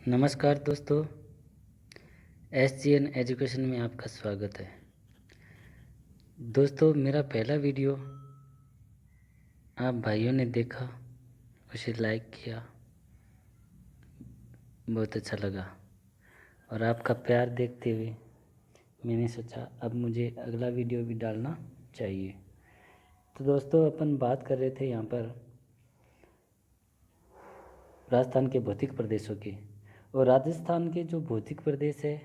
नमस्कार दोस्तों, SGN education में आपका स्वागत है। दोस्तों, मेरा पहला वीडियो आप भाइयों ने देखा, उसे लाइक किया, बहुत अच्छा लगा और आपका प्यार देखते हुए मैंने सोचा अब मुझे अगला वीडियो भी डालना चाहिए। तो दोस्तों, अपन बात कर रहे थे यहाँ पर राजस्थान के भौतिक प्रदेशों की, और राजस्थान के जो भौतिक प्रदेश है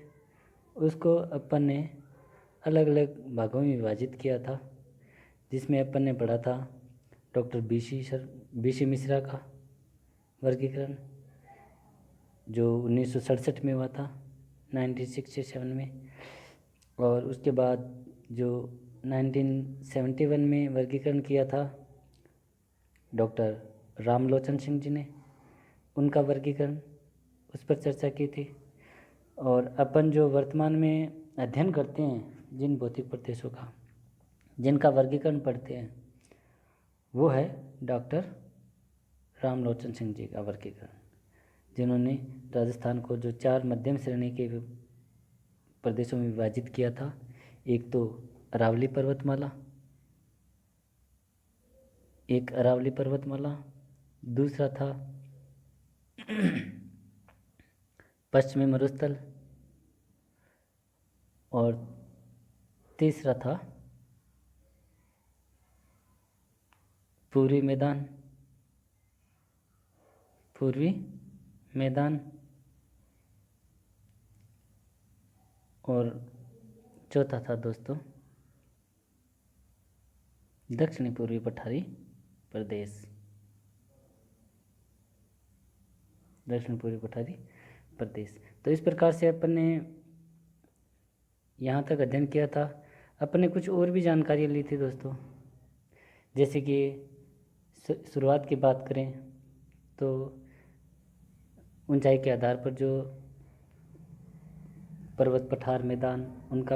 उसको अपन ने अलग अलग भागों में विभाजित किया था, जिसमें अपन ने पढ़ा था डॉक्टर बी सी मिश्रा का वर्गीकरण, जो 1967 में हुआ था, 1967 में। और उसके बाद जो 1971 में वर्गीकरण किया था डॉक्टर रामलोचन सिंह जी ने, उनका वर्गीकरण, उस पर चर्चा की थी। और अपन जो वर्तमान में अध्ययन करते हैं जिन भौतिक प्रदेशों का, जिनका वर्गीकरण पढ़ते हैं, वो है डॉक्टर रामलोचन सिंह जी का वर्गीकरण, जिन्होंने राजस्थान को जो 4 मध्यम श्रेणी के प्रदेशों में विभाजित किया था। एक तो अरावली पर्वतमाला, दूसरा था पश्चिमी मरुस्थल, और तीसरा था पूर्वी मैदान, और चौथा था दोस्तों दक्षिणी पूर्वी पठारी प्रदेश। तो इस प्रकार से अपन ने यहाँ तक अध्ययन किया था। अपन ने कुछ और भी जानकारियाँ ली थी दोस्तों, जैसे कि शुरुआत की बात करें तो ऊंचाई के आधार पर जो पर्वत पठार मैदान, उनका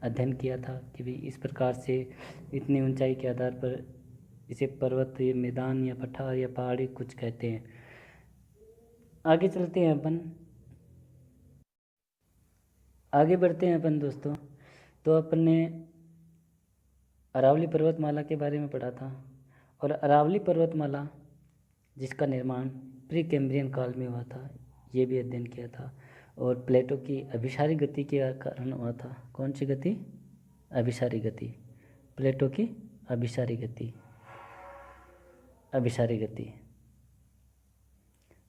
अध्ययन किया था कि भाई इस प्रकार से इतनी ऊंचाई के आधार पर इसे पर्वत या मैदान या पठार या पहाड़ी कुछ कहते हैं। आगे चलते हैं अपन, आगे बढ़ते हैं अपन दोस्तों। तो अपन ने अरावली पर्वतमाला के बारे में पढ़ा था, और अरावली पर्वतमाला जिसका निर्माण प्री कैम्ब्रियन काल में हुआ था, ये भी अध्ययन किया था। और प्लेटो की अभिसारी गति के कारण हुआ था। कौन सी गति? अभिसारी गति। प्लेटो की अभिसारी गति,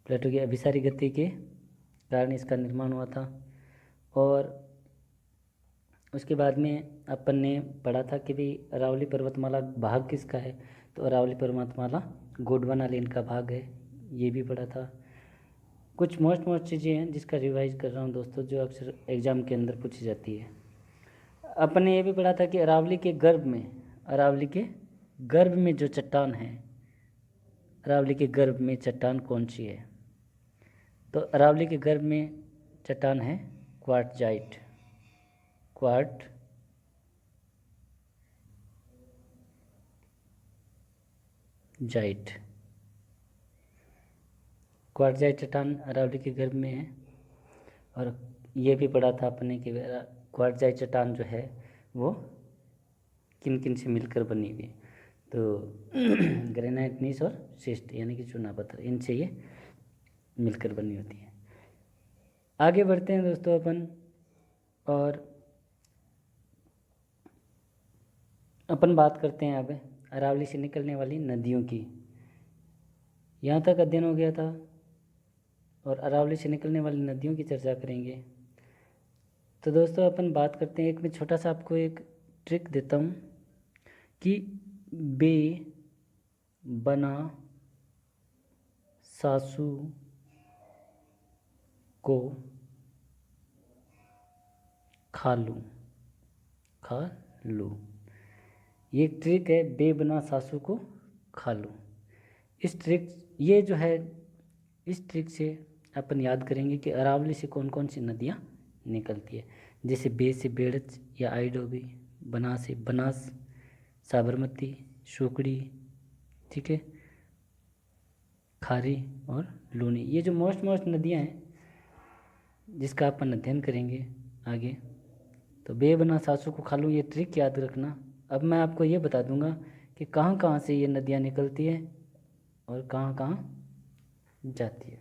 प्लेटो की अभिसारी गति के कारण इसका निर्माण हुआ था। और उसके बाद में अपन ने पढ़ा था कि भाई अरावली पर्वतमाला भाग किसका है, तो अरावली पर्वतमाला गोंडवाना लेन का भाग है, ये भी पढ़ा था। कुछ मोस्ट चीज़ें हैं जिसका रिवाइज कर रहा हूँ दोस्तों, जो अक्सर एग्जाम के अंदर पूछी जाती है। अपन ने ये भी पढ़ा था कि अरावली के गर्भ में जो चट्टान है, अरावली के गर्भ में चट्टान कौन सी है, तो अरावली के गर्भ में चट्टान है क्वार्टजाइट। क्वार्टजाइट चट्टान अरावली के गर्भ में है। और ये भी पढ़ा था अपने कि क्वार्टजाइट चट्टान जो है वो किन किन से मिलकर बनी हुई है, तो ग्रेनाइट, नीस और शिस्ट यानी कि चूना पत्थर, इनसे ये मिलकर बनी होती है। आगे बढ़ते हैं दोस्तों अपन, और अपन बात करते हैं अब अरावली से निकलने वाली नदियों की। यहाँ तक अध्ययन हो गया था, और अरावली से निकलने वाली नदियों की चर्चा करेंगे। तो दोस्तों अपन बात करते हैं, एक मैं छोटा सा आपको एक ट्रिक देता हूँ कि बे बना सासू को खा लूँ, ये एक ट्रिक है, बे बना सासू को खा लूँ। इस ट्रिक से अपन याद करेंगे कि अरावली से कौन कौन सी नदियाँ निकलती है। जैसे बे से बेड़च या आइडोबी, बना से बनास, साबरमती, शुकड़ी, ठीक है, खारी और लूनी। ये जो मोस्ट नदियाँ हैं जिसका अपन अध्ययन करेंगे आगे। तो बे बना सासू को खा लूँ, ये ट्रिक याद रखना। अब मैं आपको ये बता दूंगा कि कहाँ कहाँ से ये नदियाँ निकलती है और कहाँ कहाँ जाती है।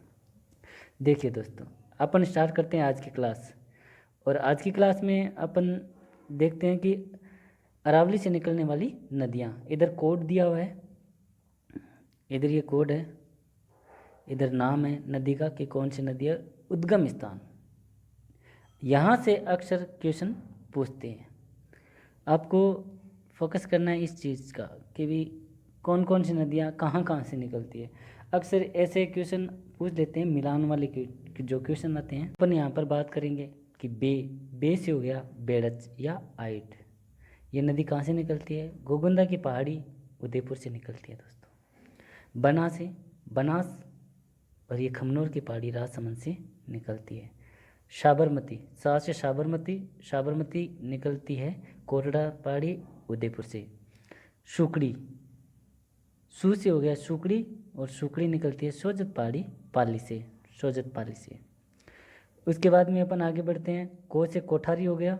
देखिए दोस्तों, अपन स्टार्ट करते हैं आज की क्लास। और आज की क्लास में अपन देखते हैं कि अरावली से निकलने वाली नदियाँ। इधर कोड दिया हुआ है, इधर ये कोड है, इधर नाम है नदी का कि कौन सी नदी है, उद्गम स्थान। यहाँ से अक्सर क्वेश्चन पूछते हैं। आपको फोकस करना है इस चीज़ का कि भी कौन कौन सी नदियाँ कहाँ कहाँ से निकलती है। अक्सर ऐसे क्वेश्चन पूछ लेते हैं, मिलान वाले जो क्वेश्चन आते हैं। अपन यहाँ पर बात करेंगे कि बे से हो गया बेड़च या आइट। ये नदी कहाँ से निकलती है? गोगुंदा की पहाड़ी उदयपुर से निकलती है दोस्तों। बना से बनास, और ये खमनोर की पहाड़ी राजसमंद से निकलती है। साबरमती, सा से साबरमती निकलती है कोरड़ा पहाड़ी उदयपुर से। सुकड़ी, सू से हो गया सुकड़ी, और सुकड़ी निकलती है सोजत पहाड़ी पाली से, सोजत पाली से। उसके बाद में अपन आगे बढ़ते हैं। को से कोठारी हो गया,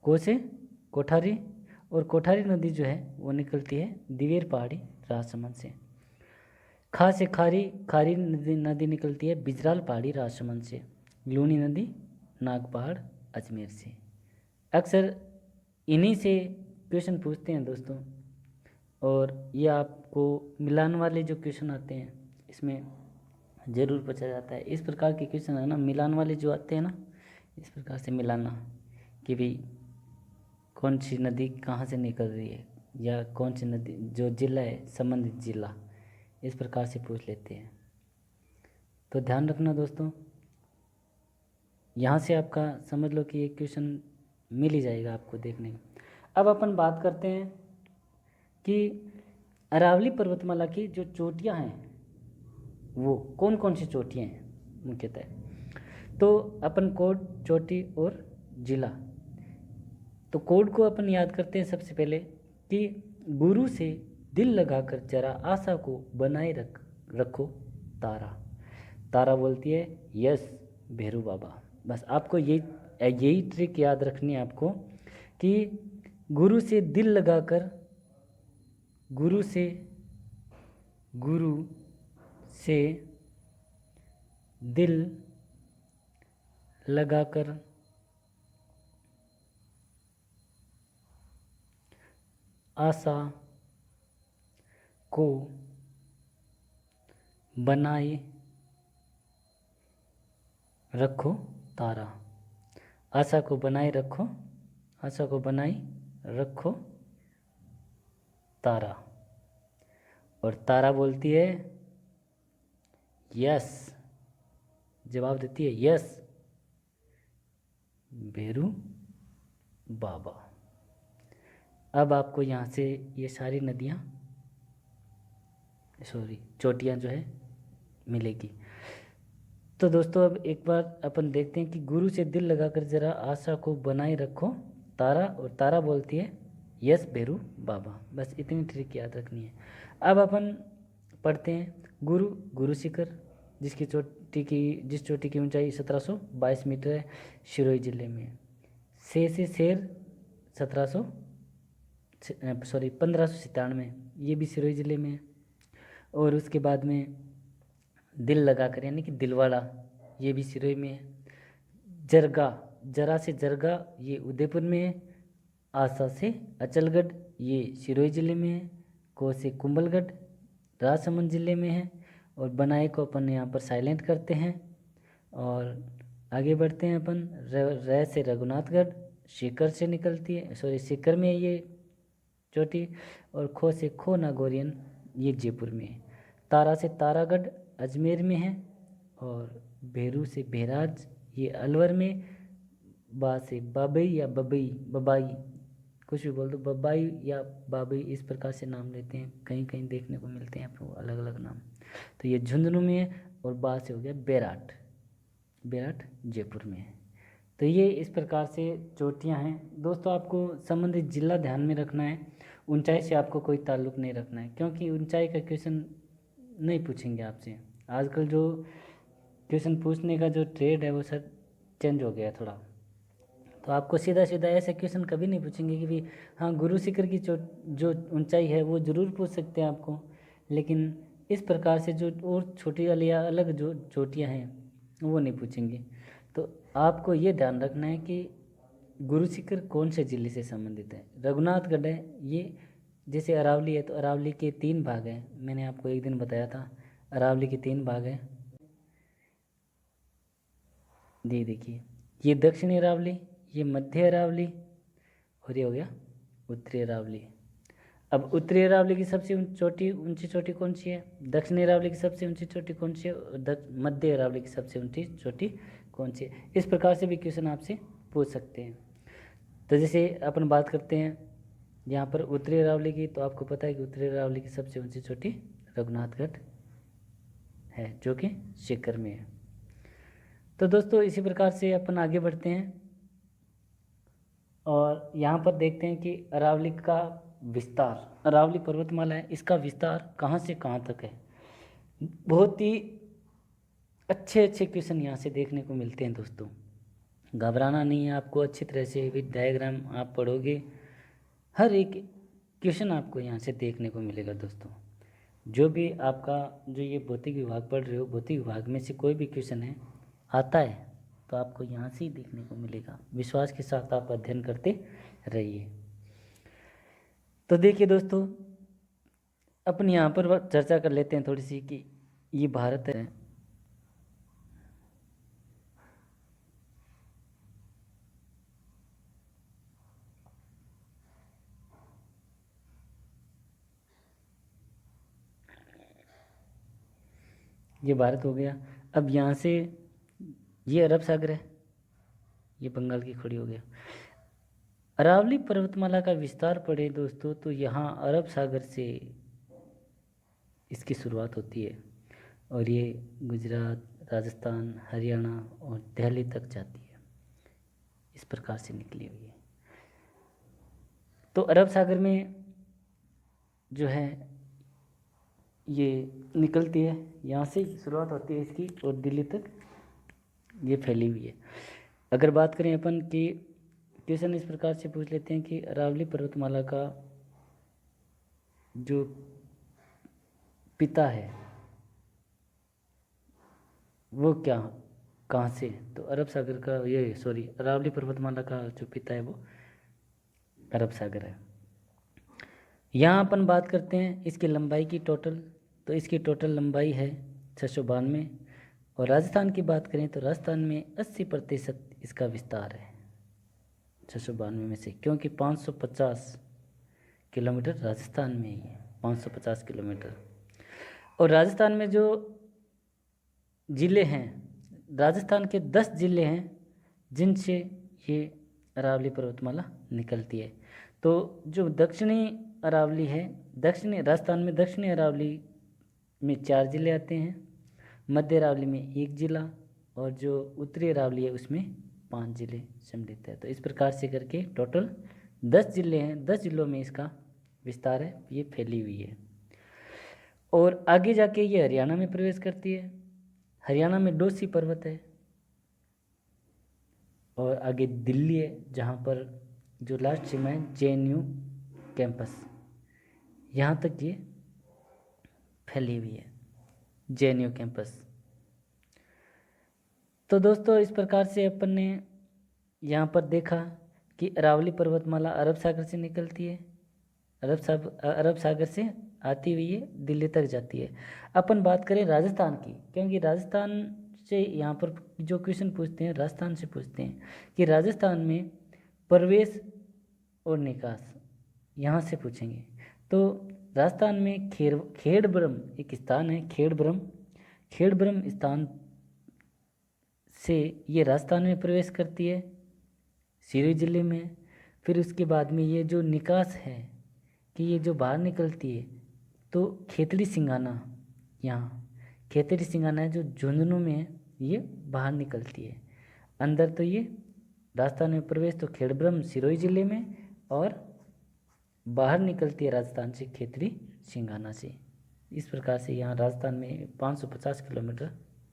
को से कोठारी, और कोठारी नदी जो है वो निकलती है दिवेर पहाड़ी राजसमंद से। खा से खारी, खारी नदी निकलती है बिजराल पहाड़ी राजसमंद से। लूनी नदी नागपहाड़ अजमेर से। अक्सर इन्हीं से क्वेश्चन पूछते हैं दोस्तों। और ये आपको मिलान वाले जो क्वेश्चन आते हैं इसमें ज़रूर पूछा जाता है। इस प्रकार के क्वेश्चन है ना, मिलान वाले जो आते हैं ना, इस प्रकार से मिलाना कि भी कौन सी नदी कहाँ से निकल रही है, या कौन सी नदी जो जिला है संबंधित जिला, इस प्रकार से पूछ लेते हैं। तो ध्यान रखना दोस्तों, यहाँ से आपका समझ लो कि एक क्वेश्चन मिल ही जाएगा आपको देखने में। अब अपन बात करते हैं कि अरावली पर्वतमाला की जो चोटियाँ हैं वो कौन कौन सी चोटियाँ हैं मुख्यतः। तो अपन कोड, चोटी और जिला। तो कोड को अपन याद करते हैं सबसे पहले कि गुरु से दिल लगाकर जरा आशा को बनाए रखो तारा। तारा बोलती है यस भैरू बाबा। बस आपको यही ट्रिक याद रखनी है आपको कि गुरु से दिल लगाकर, गुरु से दिल लगाकर आशा को बनाए रखो तारा। आशा को बनाए रखो, आशा को बनाए रखो तारा। और तारा बोलती है यस, जवाब देती है यस भैरू बाबा। अब आपको यहाँ से ये सारी नदियाँ, चोटियाँ जो है मिलेगी। तो दोस्तों अब एक बार अपन देखते हैं कि गुरु से दिल लगाकर जरा आशा को बनाए रखो तारा, और तारा बोलती है यस भैरू बाबा। बस इतनी ट्रिक याद रखनी है। अब अपन पढ़ते हैं गुरु शिखर, जिस चोटी की ऊंचाई 1722 मीटर है, सिरोही जिले में। से शेर 1597, ये भी सिरोही जिले में है। और उसके बाद में दिल लगाकर यानी कि दिलवाड़ा, ये भी सिरोही में है। जरगा, जरा से जरगा, ये उदयपुर में है। आशा से अचलगढ़, ये सिरोही जिले में है। को से कुंभलगढ़ राजसमंद जिले में है। और बनाए को अपन यहाँ पर साइलेंट करते हैं। और आगे बढ़ते हैं अपन। र से रघुनाथगढ़, सीकर से निकलती है, सीकर में है ये चोटी। और खो से खो नागौरियन, ये जयपुर में है। तारा से तारागढ़ अजमेर में है। और भेरू से भेराज, ये अलवर में। बा से बाबई या बबाई, कुछ भी बोल दो, बबाई या बाबई, इस प्रकार से नाम लेते हैं। कहीं कहीं देखने को मिलते हैं आपको अलग अलग नाम। तो ये झुंझुनू में है। और बा से हो गया बेराट, बेराट जयपुर में है। तो ये इस प्रकार से चोटियाँ हैं दोस्तों। आपको संबंधित जिला ध्यान में रखना है, ऊंचाई से आपको कोई ताल्लुक़ नहीं रखना है, क्योंकि ऊंचाई का क्वेश्चन नहीं पूछेंगे आपसे। आजकल जो क्वेश्चन पूछने का जो ट्रेड है वो सर चेंज हो गया थोड़ा। तो आपको सीधा सीधा ऐसे क्वेश्चन कभी नहीं पूछेंगे कि भाई हाँ गुरु शिखर की जो ऊंचाई है वो ज़रूर पूछ सकते हैं आपको, लेकिन इस प्रकार से जो और छोटी वाली या अलग जो चोटियाँ हैं वो नहीं पूछेंगे। तो आपको ये ध्यान रखना है कि गुरु शिखर कौन से जिले से संबंधित है। रघुनाथगढ़ है ये, जैसे अरावली है तो अरावली के 3 भाग हैं, मैंने आपको एक दिन बताया था अरावली के 3 भाग हैं। जी देखिए, ये दक्षिणी अरावली, ये मध्य अरावली और ये हो गया उत्तरी अरावली। अब उत्तरी अरावली की सबसे ऊंची चोटी कौन सी है, दक्षिणी अरावली की सबसे ऊंची चोटी कौन सी है, और मध्य अरावली की सबसे ऊंची चोटी कौन सी है। इस प्रकार से भी क्वेश्चन आपसे पूछ सकते हैं। तो जैसे अपन बात करते हैं यहाँ पर उत्तरी अरावली की, तो आपको पता है कि उत्तरी अरावली की सबसे ऊंची चोटी रघुनाथगढ़ है जो कि शिखर में है। तो दोस्तों इसी प्रकार से अपन आगे बढ़ते हैं और यहाँ पर देखते हैं कि अरावली का विस्तार, अरावली पर्वतमाला है इसका विस्तार कहाँ से कहाँ तक है। बहुत ही अच्छे अच्छे क्वेश्चन यहाँ से देखने को मिलते हैं दोस्तों, घबराना नहीं है आपको। अच्छी तरह से विद डायग्राम आप पढ़ोगे, हर एक क्वेश्चन आपको यहाँ से देखने को मिलेगा दोस्तों। जो भी आपका जो ये भौतिक विभाग पढ़ रहे हो, भौतिक विभाग में से कोई भी क्वेश्चन है आता है तो आपको यहाँ से ही देखने को मिलेगा। विश्वास के साथ आप अध्ययन करते रहिए। तो देखिए दोस्तों, अपन यहाँ पर चर्चा कर लेते हैं थोड़ी सी कि ये भारत है, ये भारत हो गया। अब यहाँ से ये अरब सागर है, ये बंगाल की खाड़ी हो गया। अरावली पर्वतमाला का विस्तार पढ़े दोस्तों तो यहाँ अरब सागर से इसकी शुरुआत होती है और ये गुजरात, राजस्थान, हरियाणा और दिल्ली तक जाती है, इस प्रकार से निकली हुई है। तो अरब सागर में जो है ये निकलती है, यहाँ से शुरुआत होती है इसकी और दिल्ली तक ये फैली हुई है। अगर बात करें अपन कि क्वेश्चन इस प्रकार से पूछ लेते हैं कि अरावली पर्वतमाला का जो पिता है वो क्या कहाँ से, तो अरब सागर का, ये सॉरी अरावली पर्वतमाला का जो पिता है वो अरब सागर है। यहाँ अपन बात करते हैं इसकी लंबाई की टोटल, तो इसकी टोटल लंबाई है 692। और राजस्थान की बात करें तो राजस्थान में 80% इसका विस्तार है 692 में से, क्योंकि 550 किलोमीटर राजस्थान में ही है, 550 किलोमीटर। और राजस्थान में जो ज़िले हैं, राजस्थान के 10 ज़िले हैं जिनसे ये अरावली पर्वतमाला निकलती है। तो जो दक्षिणी अरावली है, दक्षिणी राजस्थान में दक्षिणी अरावली में 4 ज़िले आते हैं, मध्य अरावली में 1 ज़िला और जो उत्तरी अरावली है उसमें 5 ज़िले सम्मिलित है। तो इस प्रकार से करके टोटल 10 ज़िले हैं, 10 ज़िलों में इसका विस्तार है, ये फैली हुई है। और आगे जाके ये हरियाणा में प्रवेश करती है, हरियाणा में डोसी पर्वत है और आगे दिल्ली है जहाँ पर जो लास्ट सीमा है JNU कैंपस, यहाँ तक ये फैली हुई है JNU कैंपस। तो दोस्तों इस प्रकार से अपन ने यहाँ पर देखा कि अरावली पर्वतमाला अरब सागर से निकलती है, अरब सागर से आती हुई है दिल्ली तक जाती है। अपन बात करें राजस्थान की, क्योंकि राजस्थान से यहाँ पर जो क्वेश्चन पूछते हैं राजस्थान से पूछते हैं कि राजस्थान में प्रवेश और निकास यहाँ से पूछेंगे। तो राजस्थान में खेड़ब्रह्म एक स्थान है, खेड़ब्रह्म स्थान से ये राजस्थान में प्रवेश करती है, सिरोही जिले में। फिर उसके बाद में ये जो निकास है कि ये जो बाहर निकलती है तो खेतड़ी सिंगाना, यहाँ खेतड़ी सिंगाना है जो झुंझुनू में है, ये बाहर निकलती है। अंदर तो ये राजस्थान में प्रवेश तो खेड़ब्रह्म सिरोही जिले में और बाहर निकलती है राजस्थान से खेतड़ी सिंगाना से। इस प्रकार से यहाँ राजस्थान में 550 किलोमीटर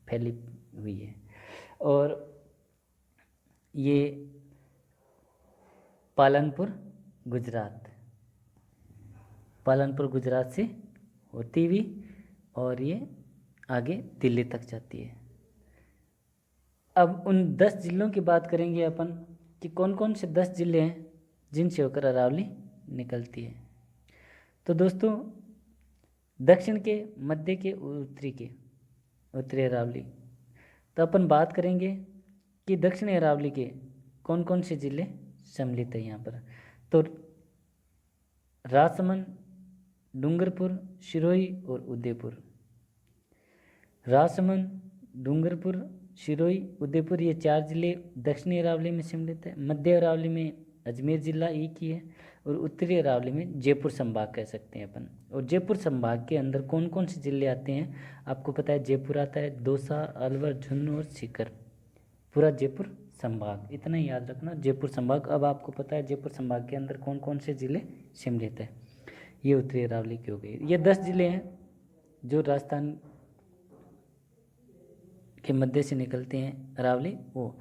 फैली हुई है। और ये पालनपुर गुजरात से होती हुई और ये आगे दिल्ली तक जाती है। अब उन 10 जिलों की बात करेंगे अपन कि कौन कौन से 10 जिले हैं जिनसे होकर अरावली निकलती है। तो दोस्तों, दक्षिण के, मध्य के, उत्तरी अरावली। तो अपन बात करेंगे कि दक्षिणी अरावली के कौन कौन से जिले सम्मिलित है यहाँ पर। तो राजसमंद, डूंगरपुर, सिरोही और उदयपुर। राजसमंद, डूंगरपुर, सिरोही, उदयपुर, ये 4 जिले दक्षिणी अरावली में सम्मिलित है। मध्य अरावली में अजमेर जिला एक ही है और उत्तरी अरावली में जयपुर संभाग कह सकते हैं अपन। और जयपुर संभाग के अंदर कौन कौन से जिले आते हैं आपको पता है। जयपुर आता है, दौसा, अलवर, झुंझुनू और सीकर, पूरा जयपुर संभाग। इतना ही याद रखना, जयपुर संभाग। अब आपको पता है जयपुर संभाग के अंदर कौन कौन से जिले सम्मिलित है। ये उत्तरी अरावली की हो गई। ये 10 जिले हैं जो राजस्थान के मध्य से निकलते हैं, अरावली वो।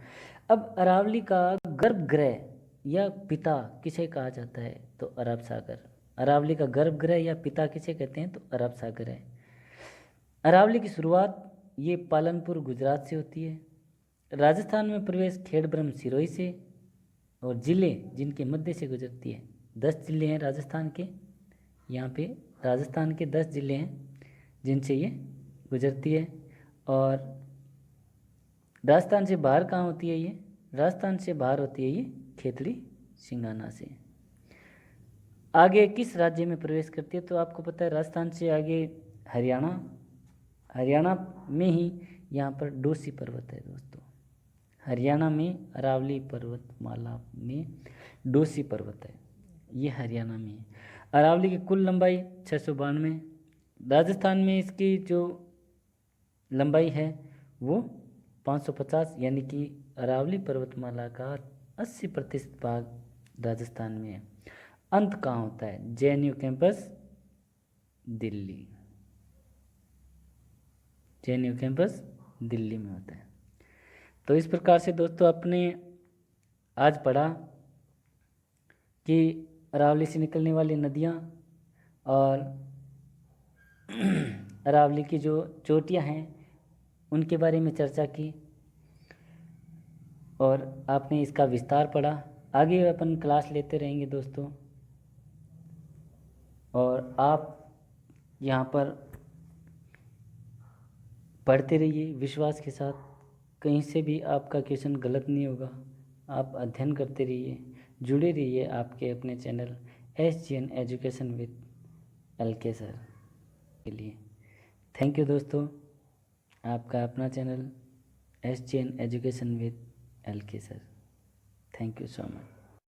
अब अरावली का गर्भगृह या पिता किसे कहा जाता है, तो अरब सागर। अरावली का गर्भगृह या पिता किसे कहते हैं, तो अरब सागर है। अरावली की शुरुआत ये पालनपुर गुजरात से होती है। राजस्थान में प्रवेश खेड़ब्रह्म सिरोही से। और जिले जिनके मध्य से गुजरती है, 10 जिले हैं राजस्थान के। यहाँ पे राजस्थान के 10 जिले हैं जिनसे ये गुजरती है। और राजस्थान से बाहर कहाँ होती है ये, राजस्थान से बाहर होती है ये खेतड़ी सिंगाना से। आगे किस राज्य में प्रवेश करती है, तो आपको पता है राजस्थान से आगे हरियाणा में ही यहाँ पर डोसी पर्वत है दोस्तों। हरियाणा में अरावली पर्वतमाला में डोसी पर्वत है, ये हरियाणा में है। अरावली की कुल लंबाई 692। राजस्थान में इसकी जो लंबाई है वो 550, यानी कि अरावली पर्वतमाला का 80% भाग राजस्थान में है। अंत कहाँ होता है, JNU campus Delhi. JNU campus Delhi में होता है। तो इस प्रकार से दोस्तों आपने आज पढ़ा कि अरावली से निकलने वाली नदियाँ और अरावली की जो चोटियाँ हैं उनके बारे में चर्चा की और आपने इसका विस्तार पढ़ा। आगे अपन क्लास लेते रहेंगे दोस्तों, और आप यहाँ पर पढ़ते रहिए विश्वास के साथ। कहीं से भी आपका क्वेश्चन गलत नहीं होगा। आप अध्ययन करते रहिए, जुड़े रहिए आपके अपने channel SGN education with LK sir के लिए। थैंक यू दोस्तों। आपका अपना channel SGN education with LK sir. Thank you so much.